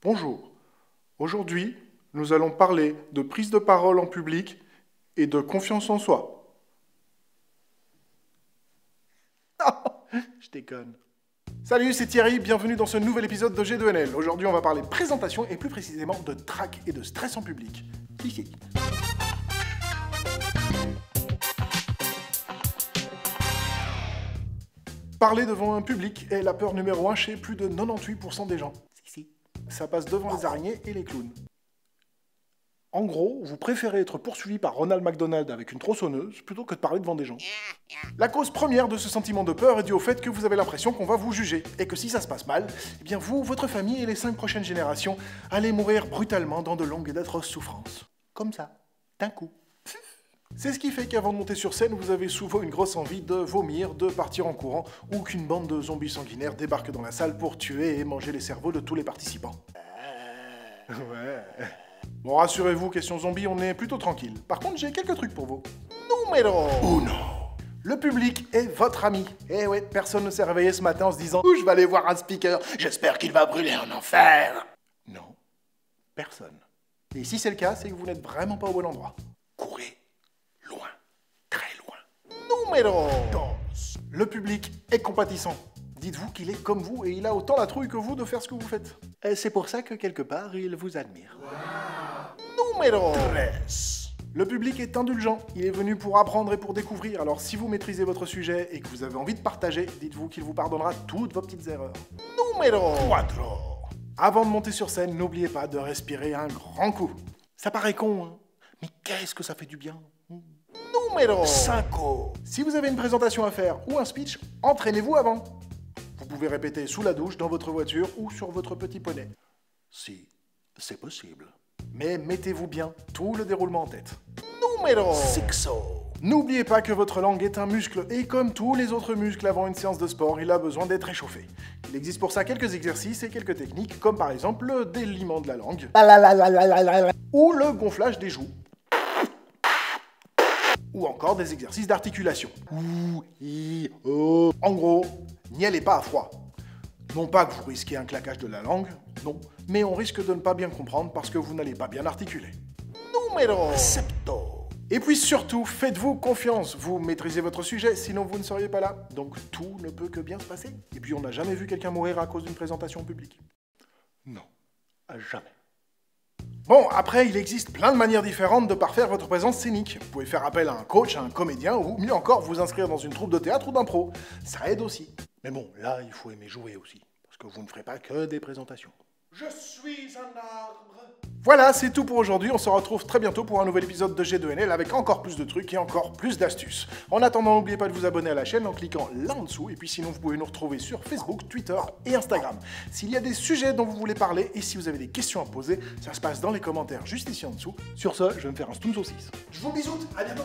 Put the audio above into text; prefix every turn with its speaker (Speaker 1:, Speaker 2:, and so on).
Speaker 1: Bonjour. Aujourd'hui, nous allons parler de prise de parole en public et de confiance en soi. Je déconne. Salut, c'est Thierry, bienvenue dans ce nouvel épisode de G2NL. Aujourd'hui, on va parler présentation et plus précisément de trac et de stress en public. Ici. Parler devant un public est la peur numéro 1 chez plus de 98% des gens. Si. Ça passe devant les araignées et les clowns. En gros, vous préférez être poursuivi par Ronald McDonald avec une tronçonneuse plutôt que de parler devant des gens. La cause première de ce sentiment de peur est due au fait que vous avez l'impression qu'on va vous juger, et que si ça se passe mal, eh bien vous, votre famille et les 5 prochaines générations allez mourir brutalement dans de longues et d'atroces souffrances. Comme ça, d'un coup. C'est ce qui fait qu'avant de monter sur scène, vous avez souvent une grosse envie de vomir, de partir en courant, ou qu'une bande de zombies sanguinaires débarque dans la salle pour tuer et manger les cerveaux de tous les participants. Ouais. Bon, rassurez-vous, question zombie, on est plutôt tranquille. Par contre, j'ai quelques trucs pour vous. Numéro 1. Le public est votre ami. Eh ouais, personne ne s'est réveillé ce matin en se disant « Ouh, je vais aller voir un speaker, j'espère qu'il va brûler en enfer !» Non, personne. Et si c'est le cas, c'est que vous n'êtes vraiment pas au bon endroit. Courez loin, très loin. Numéro 2. Le public est compatissant. Dites-vous qu'il est comme vous et il a autant la trouille que vous de faire ce que vous faites. Et c'est pour ça que quelque part, il vous admire. Wow. Numéro 3. Le public est indulgent. Il est venu pour apprendre et pour découvrir. Alors si vous maîtrisez votre sujet et que vous avez envie de partager, dites-vous qu'il vous pardonnera toutes vos petites erreurs. Numéro 4. Avant de monter sur scène, n'oubliez pas de respirer un grand coup. Ça paraît con, hein, mais qu'est-ce que ça fait du bien. Numéro 5. Si vous avez une présentation à faire ou un speech, entraînez-vous avant. Vous pouvez répéter sous la douche, dans votre voiture ou sur votre petit poney. Si, c'est possible. Mais mettez-vous bien tout le déroulement en tête. Numéro 6. N'oubliez pas que votre langue est un muscle et comme tous les autres muscles avant une séance de sport, il a besoin d'être échauffé. Il existe pour ça quelques exercices et quelques techniques, comme par exemple le déliement de la langue ou le gonflage des joues. Ou encore des exercices d'articulation. En gros, n'y allez pas à froid. Non pas que vous risquez un claquage de la langue, non, mais on risque de ne pas bien comprendre parce que vous n'allez pas bien articuler. Numéro 7. Et puis surtout, faites-vous confiance. Vous maîtrisez votre sujet, sinon vous ne seriez pas là. Donc tout ne peut que bien se passer. Et puis on n'a jamais vu quelqu'un mourir à cause d'une présentation publique. Non, jamais. Bon, après, il existe plein de manières différentes de parfaire votre présence scénique. Vous pouvez faire appel à un coach, à un comédien, ou mieux encore, vous inscrire dans une troupe de théâtre ou d'impro. Ça aide aussi. Mais bon, là, il faut aimer jouer aussi, parce que vous ne ferez pas que des présentations. Je suis un arbre. Voilà, c'est tout pour aujourd'hui. On se retrouve très bientôt pour un nouvel épisode de G2NL avec encore plus de trucs et encore plus d'astuces. En attendant, n'oubliez pas de vous abonner à la chaîne en cliquant là en dessous. Et puis sinon, vous pouvez nous retrouver sur Facebook, Twitter et Instagram. S'il y a des sujets dont vous voulez parler et si vous avez des questions à poser, ça se passe dans les commentaires juste ici en dessous. Sur ce, je vais me faire un stoom saucisse. Je vous bisoute, à bientôt.